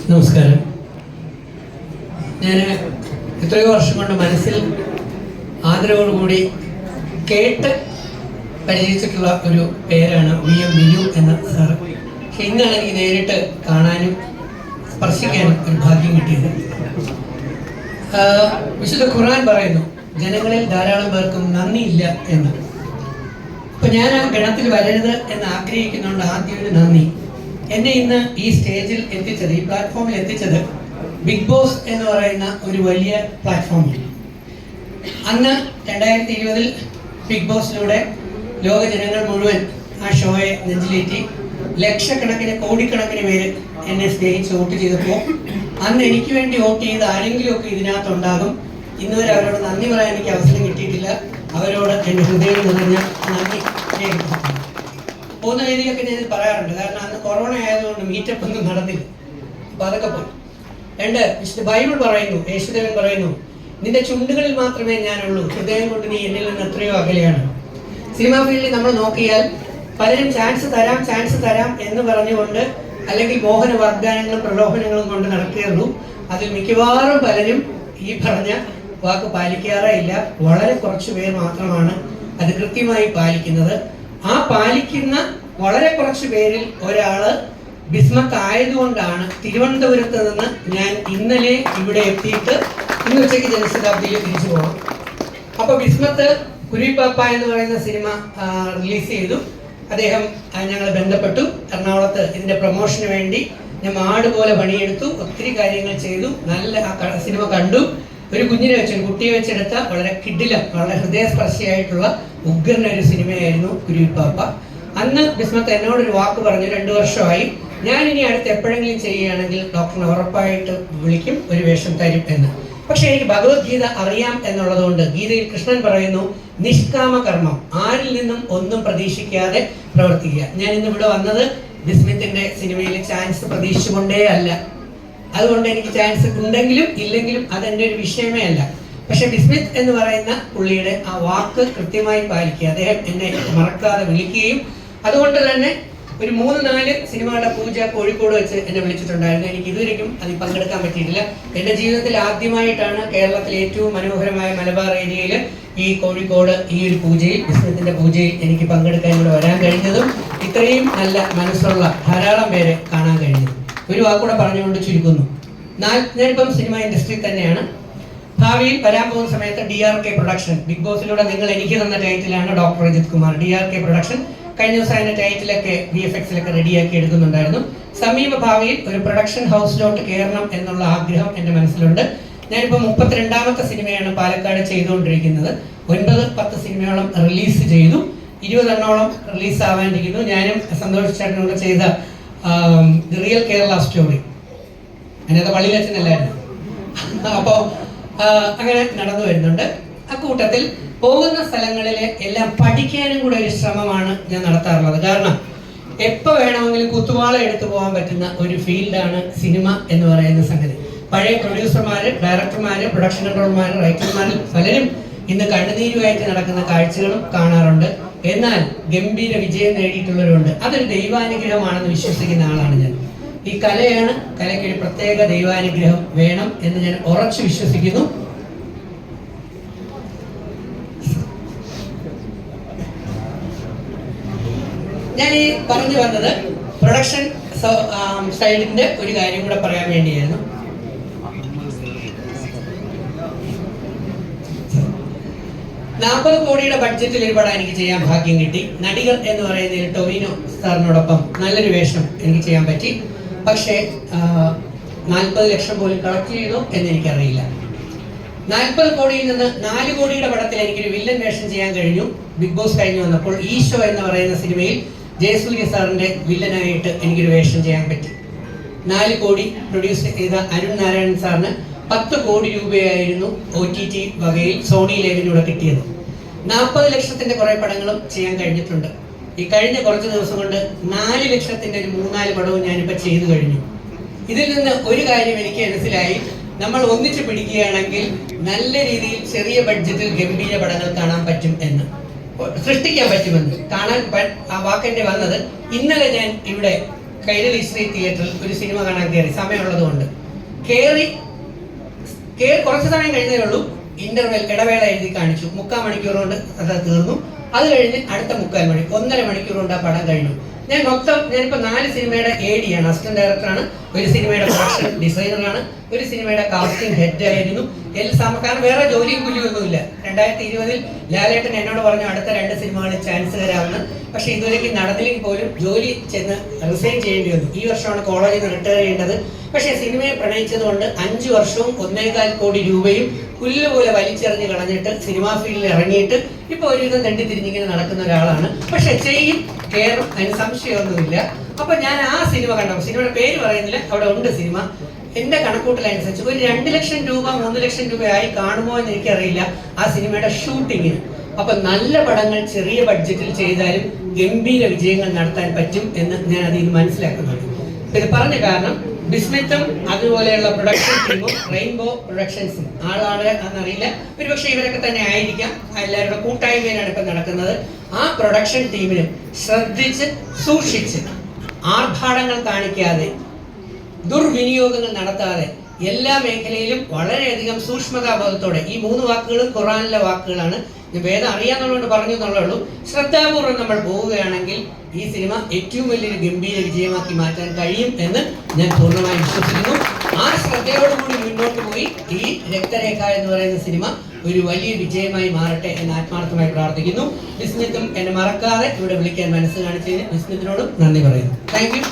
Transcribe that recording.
നമസ്കാരം. ഞാൻ എത്രയോ വർഷം കൊണ്ട് മനസ്സിൽ ആദരവോടുകൂടി കേട്ട് പരിചയിച്ചിട്ടുള്ള ഒരു പേരാണ് VM ബിനു എന്ന സാർ. പക്ഷെ ഇന്നാണ് എനിക്ക് നേരിട്ട് കാണാനും സ്പർശിക്കാനും ഒരു ഭാഗ്യം കിട്ടിയത്. വിശുദ്ധ ഖുർആൻ പറയുന്നു, ജനങ്ങളിൽ ധാരാളം പേർക്കും നന്ദിയില്ല എന്ന്. അപ്പൊ ഞാൻ ആ ഗണത്തിൽ വരരുത് എന്ന് ആഗ്രഹിക്കുന്നുണ്ട്. ആദ്യം ഒരു നന്ദി. എന്നെ ഇന്ന് ഈ സ്റ്റേജിൽ എത്തിച്ചത്, ഈ പ്ലാറ്റ്ഫോമിൽ എത്തിച്ചത് ബിഗ് ബോസ് എന്ന് പറയുന്ന ഒരു വലിയ പ്ലാറ്റ്ഫോമാണ്. അന്ന് 2020 ബിഗ് ബോസിലൂടെ ലോക ജനങ്ങൾ മുഴുവൻ ആ ഷോയെ നെഞ്ചിലേറ്റി ലക്ഷക്കണക്കിന് കോടിക്കണക്കിന് പേര് എന്നെ സ്നേഹിച്ച് വോട്ട് ചെയ്തപ്പോൾ അന്ന് എനിക്ക് വേണ്ടി വോട്ട് ചെയ്ത് ആരെങ്കിലുമൊക്കെ ഇതിനകത്തുണ്ടാകും. ഇന്നുവരെ അവരോട് നന്ദി പറയാൻ എനിക്ക് അവസരം കിട്ടിയിട്ടില്ല. അവരോട് എൻ്റെ ഹൃദയം നിറഞ്ഞ നന്ദി രേഖപ്പെടുത്തുന്നു. പോകുന്ന വേദിയിലൊക്കെ ഞാൻ ഇത് പറയാറുണ്ട്. കാരണം അന്ന് കൊറോണ ആയതുകൊണ്ട് മീറ്റപ്പ് ഒന്നും നടന്നില്ല. അപ്പൊ അതൊക്കെ പോയി. വിശുദ്ധ ബൈബിൾ പറയുന്നു, യേശുദേവൻ പറയുന്നു, നിന്റെ ചുണ്ടുകളിൽ മാത്രമേ ഞാനുള്ളൂ, ഹൃദയം കൊണ്ട് നീ എന്നിൽ നിന്ന് എത്രയോ അകലെയാണ്. സിനിമാ ഫീൽഡിൽ നമ്മൾ നോക്കിയാൽ പലരും ചാൻസ് തരാം എന്ന് പറഞ്ഞുകൊണ്ട്, അല്ലെങ്കിൽ മോഹന വാഗ്ദാനങ്ങളും പ്രലോഭനങ്ങളും കൊണ്ട് നടക്കുകയുള്ളൂ. അതിൽ മിക്കവാറും പലരും ഈ പറഞ്ഞ വാക്ക് പാലിക്കാറേ ഇല്ല. വളരെ കുറച്ചു പേർ മാത്രമാണ് അത് കൃത്യമായി പാലിക്കുന്നത്. ആ പാലിക്കുന്ന വളരെ കുറച്ചു പേരിൽ ഒരാള് ബിസ്മത്ത് ആയതുകൊണ്ടാണ് തിരുവനന്തപുരത്ത് നിന്ന് ഞാൻ ഇന്നലെ ഇവിടെ എത്തിയിട്ട് ഇന്ന് ഉച്ചയ്ക്ക് ജനശതാബ്ദിയിൽ തിരിച്ചു പോകണം. അപ്പൊ ബിസ്മത്ത് കുരുവിപ്പാപ്പ എന്ന് പറയുന്ന സിനിമ റിലീസ് ചെയ്തു. അദ്ദേഹം ഞങ്ങൾ ബന്ധപ്പെട്ടു. എറണാകുളത്ത് ഇതിന്റെ പ്രൊമോഷന് വേണ്ടി ഞാൻ ആടുപോലെ പണിയെടുത്തു, ഒത്തിരി കാര്യങ്ങൾ ചെയ്തു. നല്ല ആ സിനിമ കണ്ടു. ഒരു കുട്ടിയെ വെച്ചെടുത്ത വളരെ കിടിലം, വളരെ ഹൃദയസ്പർശിയായിട്ടുള്ള ഉഗ്രനൊരു സിനിമയായിരുന്നു കുരുവിപ്പാപ്പ. അന്ന് ബിസ്മത്ത് എന്നോടൊരു വാക്ക് പറഞ്ഞു, 2 വർഷമായി, ഞാൻ ഇനി അടുത്ത് എപ്പോഴെങ്കിലും ചെയ്യുകയാണെങ്കിൽ ഡോക്ടറിനെ ഉറപ്പായിട്ട് വിളിക്കും, ഒരു വേഷം തരും എന്ന്. പക്ഷെ എനിക്ക് ഭഗവത്ഗീത അറിയാം എന്നുള്ളതുകൊണ്ട്, ഗീതയിൽ കൃഷ്ണൻ പറയുന്നു, നിഷ്കാമ കർമ്മം, ആരിൽ നിന്നും ഒന്നും പ്രതീക്ഷിക്കാതെ പ്രവർത്തിക്കുക. ഞാൻ ഇന്ന് ഇവിടെ വന്നത് ബിസ്മിത്തിന്റെ സിനിമയിൽ ചാൻസ് പ്രതീക്ഷിച്ചുകൊണ്ടേ അല്ല. അതുകൊണ്ട് എനിക്ക് ചാൻസ് ഉണ്ടെങ്കിലും ഇല്ലെങ്കിലും അതെന്റെ ഒരു വിഷയമേ അല്ല. പക്ഷെ ബിസ്മിത്ത് എന്ന് പറയുന്ന പുള്ളിയുടെ ആ വാക്ക് കൃത്യമായി പാലിക്കുക. അദ്ദേഹം എന്നെ മറക്കാതെ വിളിക്കുകയും, അതുകൊണ്ട് തന്നെ ഒരു 3-4 സിനിമകളുടെ പൂജ കോഴിക്കോട് വെച്ച് എന്നെ വിളിച്ചിട്ടുണ്ടായിരുന്നു. എനിക്ക് ഇതുവരെയും അതിൽ പങ്കെടുക്കാൻ പറ്റിയിട്ടില്ല. എൻ്റെ ജീവിതത്തിൽ ആദ്യമായിട്ടാണ് കേരളത്തിലെ ഏറ്റവും മനോഹരമായ മലബാർ ഏരിയയിൽ ഈ കോഴിക്കോട് ഈ ഒരു പൂജയിൽ, ബിസ്മിത്തിന്റെ പൂജയിൽ എനിക്ക് പങ്കെടുക്കാൻ ഇവിടെ വരാൻ കഴിഞ്ഞതും ഇത്രയും നല്ല മനസ്സുള്ള ധാരാളം പേരെ കാണാൻ കഴിഞ്ഞതും. ഒരു വാക്കൂടെ പറഞ്ഞുകൊണ്ട് ചുരുക്കുന്നു. ഞാനിപ്പം സിനിമ ഇൻഡസ്ട്രി തന്നെയാണ്. ഭാവിയിൽ വരാൻ പോകുന്ന സമയത്ത് DRK പ്രൊഡക്ഷൻ, ബിഗ് ബോസിലൂടെ നിങ്ങൾ എനിക്ക് തന്ന ടൈറ്റിലാണ് doctor Rajith Kumar. DRK production കഴിഞ്ഞ ദിവസം അതിന്റെ ടൈറ്റിലൊക്കെ VFX-ലൊക്കെ റെഡിയാക്കി എടുക്കുന്നുണ്ടായിരുന്നു. സമീപ ഭാവിയിൽ ഒരു പ്രൊഡക്ഷൻ ഹൗസിലോട്ട് കയറണം എന്നുള്ള ആഗ്രഹം എൻ്റെ മനസ്സിലുണ്ട്. ഞാനിപ്പോൾ 32ാമത്തെ സിനിമയാണ് പാലക്കാട് ചെയ്തുകൊണ്ടിരിക്കുന്നത്. 9-10 സിനിമയോളം റിലീസ് ചെയ്തു. 20 എണ്ണോളം റിലീസ് ആവാനിരിക്കുന്നു. ഞാനും സന്തോഷിച്ചേട്ടനോട് ചെയ്ത ദി റിയൽ കേരള സ്റ്റോറി, അതിനകത്ത് പള്ളിയിലച്ഛനല്ലായിരുന്നു. അപ്പോൾ അങ്ങനെ നടന്നു വരുന്നുണ്ട്. അക്കൂട്ടത്തിൽ പോകുന്ന സ്ഥലങ്ങളിലെ എല്ലാം പഠിക്കാനും കൂടെ ഒരു ശ്രമമാണ് ഞാൻ നടത്താറുള്ളത്. കാരണം എപ്പോൾ വേണമെങ്കിലും കുത്തുവാള എടുത്തു പോകാൻ പറ്റുന്ന ഒരു ഫീൽഡാണ് സിനിമ എന്ന് പറയുന്ന സംഗതി. പഴയ പ്രൊഡ്യൂസർമാര്, ഡയറക്ടർമാര്, പ്രൊഡക്ഷൻ കൺട്രോളർമാര്, റൈറ്റർമാരിൽ പലരും ഇന്ന് കണ്ണുനീരുമായിട്ട് നടക്കുന്ന കാഴ്ചകളും കാണാറുണ്ട്. എന്നാൽ ഗംഭീര വിജയം നേടിയിട്ടുള്ളവരുണ്ട്. അതൊരു ദൈവാനുഗ്രഹമാണെന്ന് വിശ്വസിക്കുന്ന ആളാണ് ഞാൻ. ഈ കലയാണ്, കലയ്ക്ക് ഒരു പ്രത്യേക ദൈവാനുഗ്രഹം വേണം എന്ന് ഞാൻ ഉറച്ചു വിശ്വസിക്കുന്നു. ഞാൻ ഈ പറഞ്ഞു വന്നത് പ്രൊഡക്ഷൻ സൈഡിന്റെ ഒരു കാര്യം കൂടെ പറയാൻ വേണ്ടിയായിരുന്നു. 40 കോടിയുടെ ബഡ്ജറ്റിൽ ഒരു പടം എനിക്ക് ചെയ്യാൻ ഭാഗ്യം കിട്ടി. നടികർ എന്ന് പറയുന്നതിൽ ടൊവിനോ സാറിനോടൊപ്പം നല്ലൊരു വേഷം എനിക്ക് ചെയ്യാൻ പറ്റി. പക്ഷേ 40 ലക്ഷം പോലും കളക്ട് ചെയ്തോ എന്ന് എനിക്കറിയില്ല. 40 കോടിയിൽ നിന്ന് 4 കോടിയുടെ പടത്തിൽ എനിക്കൊരു വില്ലൻ വേഷം ചെയ്യാൻ കഴിഞ്ഞു. ബിഗ് ബോസ് കഴിഞ്ഞു വന്നപ്പോൾ ഈശോ എന്ന് പറയുന്ന സിനിമയിൽ ജയസൂര്യ സാറിന്റെ വില്ലനായിട്ട് എനിക്കൊരു വേഷം ചെയ്യാൻ പറ്റി. 4 കോടി പ്രൊഡ്യൂസ് ചെയ്ത അരുൺ നാരായണൻ സാറിന് 10 കോടി രൂപയായിരുന്നു OTT വകയിൽ സോണി ലേവിലൂടെ കിട്ടിയത്. 40 ലക്ഷത്തിന്റെ കുറെ പടങ്ങളും ചെയ്യാൻ കഴിഞ്ഞിട്ടുണ്ട്. ഈ കഴിഞ്ഞ കുറച്ച് ദിവസം കൊണ്ട് 4 ലക്ഷത്തിന്റെ ഒരു 3-4 പടവും ഞാനിപ്പോൾ ചെയ്തു കഴിഞ്ഞു. ഇതിൽ നിന്ന് ഒരു കാര്യം എനിക്ക് മനസ്സിലായി, നമ്മൾ ഒന്നിച്ചു പിടിക്കുകയാണെങ്കിൽ നല്ല രീതിയിൽ ചെറിയ ബഡ്ജറ്റിൽ ഗംഭീര പടങ്ങൾ കാണാൻ പറ്റും എന്ന്, സൃഷ്ടിക്കാൻ പറ്റുമെന്ന് കാണാൻ ആ വാക്കെന്റെ വന്നത്. ഇന്നലെ ഞാൻ ഇവിടെ കൈരളി ശ്രീ തിയേറ്ററിൽ ഒരു സിനിമ കാണാൻ കയറി, സമയമുള്ളത് കൊണ്ട് കയറി കുറച്ച് സമയം കഴിഞ്ഞതേ ഉള്ളൂ. ഇന്റർവെൽ ഇടവേള എഴുതി കാണിച്ചു. 3/4 മണിക്കൂർ കൊണ്ട് അത് തീർന്നു. അത് കഴിഞ്ഞ് അടുത്ത 3/4 മണി 1.5 മണിക്കൂർ കൊണ്ട് ആ പടം കഴിഞ്ഞു. ഞാനിപ്പോൾ 4 സിനിമയുടെ AD ആണ്, അസിസ്റ്റന്റ് ഡയറക്ടറാണ്, ഒരു സിനിമയുടെ പ്രൊഡക്ഷൻ ഡിസൈനറാണ്, ഒരു സിനിമയുടെ കാസ്റ്റിംഗ് ഹെഡ് ആയിരുന്നു. കാരണം വേറെ ജോലിയും കൂലിയൊന്നുമില്ല. 2020 ലാലേട്ടൻ എന്നോട് പറഞ്ഞു അടുത്ത 2 സിനിമകളിൽ ചാൻസ് തരാമെന്ന്. പക്ഷെ ഇതുവരേക്കും നടന്നില്ലെങ്കിൽ പോലും ജോലി ചെന്ന് റിസൈൻ ചെയ്യേണ്ടി വന്നു. ഈ വർഷമാണ് കോളേജിൽ നിന്ന് റിട്ടയർ ചെയ്യേണ്ടത്. പക്ഷെ സിനിമയെ പ്രണയിച്ചതുകൊണ്ട് 5 വർഷവും 1.25 കോടി രൂപയും പുല്ലുപോലെ വലിച്ചെറിഞ്ഞ് കളഞ്ഞിട്ട് സിനിമാ ഫീൽഡിൽ ഇറങ്ങിയിട്ട് ഇപ്പോൾ ഒരുവിധം തെണ്ടിത്തിരിഞ്ഞിങ്ങനെ നടക്കുന്ന ഒരാളാണ്. പക്ഷെ ചെയ്യും കയറും, അതിന് സംശയമൊന്നുമില്ല. അപ്പൊ ഞാൻ ആ സിനിമ കണ്ടപ്പോൾ, സിനിമയുടെ പേര് പറയുന്നില്ല, അവിടെ ഉണ്ട് സിനിമ. എന്റെ കണക്കൂട്ടലനുസരിച്ച് ഒരു 2 ലക്ഷം രൂപ 3 ലക്ഷം രൂപയായി കാണുമോ എന്ന് എനിക്കറിയില്ല ആ സിനിമയുടെ ഷൂട്ടിങ്ങിന്. അപ്പൊ നല്ല പടങ്ങൾ ചെറിയ ബഡ്ജറ്റിൽ ചെയ്താലും ഗംഭീര വിജയങ്ങൾ നടത്താൻ പറ്റും എന്ന് ഞാൻ അതിൽ നിന്ന് മനസ്സിലാക്കുന്നുണ്ട്. ഇത് പറഞ്ഞ കാരണം ബിസ്മിത്തും അതുപോലെയുള്ള പ്രൊഡക്ഷൻ ടീമും റെയിൻബോ പ്രൊഡക്ഷൻസും ആളാണ് എന്നറിയില്ല, ഒരുപക്ഷെ ഇവരൊക്കെ തന്നെ ആയിരിക്കാം. എല്ലാവരുടെ കൂട്ടായ്മയിലാണ് ഇപ്പം നടക്കുന്നത്. ആ പ്രൊഡക്ഷൻ ടീമിനും ശ്രദ്ധിച്ച് സൂക്ഷിച്ച് ആർഭാടങ്ങൾ കാണിക്കാതെ ദുർവിനിയോഗങ്ങൾ നടത്താതെ എല്ലാ മേഖലയിലും വളരെയധികം സൂക്ഷ്മതാബോധത്തോടെ, ഈ 3 വാക്കുകളും ഖുറാനിലെ വാക്കുകളാണ്, വേദം അറിയാന്നുള്ളതുകൊണ്ട് പറഞ്ഞു എന്നുള്ളേ ഉള്ളൂ. ശ്രദ്ധാപൂർവ്വം നമ്മൾ പോവുകയാണെങ്കിൽ ഈ സിനിമ ഏറ്റവും വലിയൊരു ഗംഭീര വിജയമാക്കി മാറ്റാൻ കഴിയും എന്ന് ഞാൻ പൂർണ്ണമായി വിശ്വസിക്കുന്നു. ആ ശ്രദ്ധയോടുകൂടി മുന്നോട്ട് പോയി ഈ രക്തരേഖ എന്ന് പറയുന്ന സിനിമ ഒരു വലിയ വിജയമായി മാറട്ടെ എന്ന് ആത്മാർത്ഥമായി പ്രാർത്ഥിക്കുന്നു. വിസ്മിത്തും എന്നെ മറക്കാതെ ഇവിടെ വിളിക്കാൻ മനസ്സ് കാണിച്ചതിന് വിസ്മിത്തിനോടും നന്ദി പറയുന്നു. Thank you.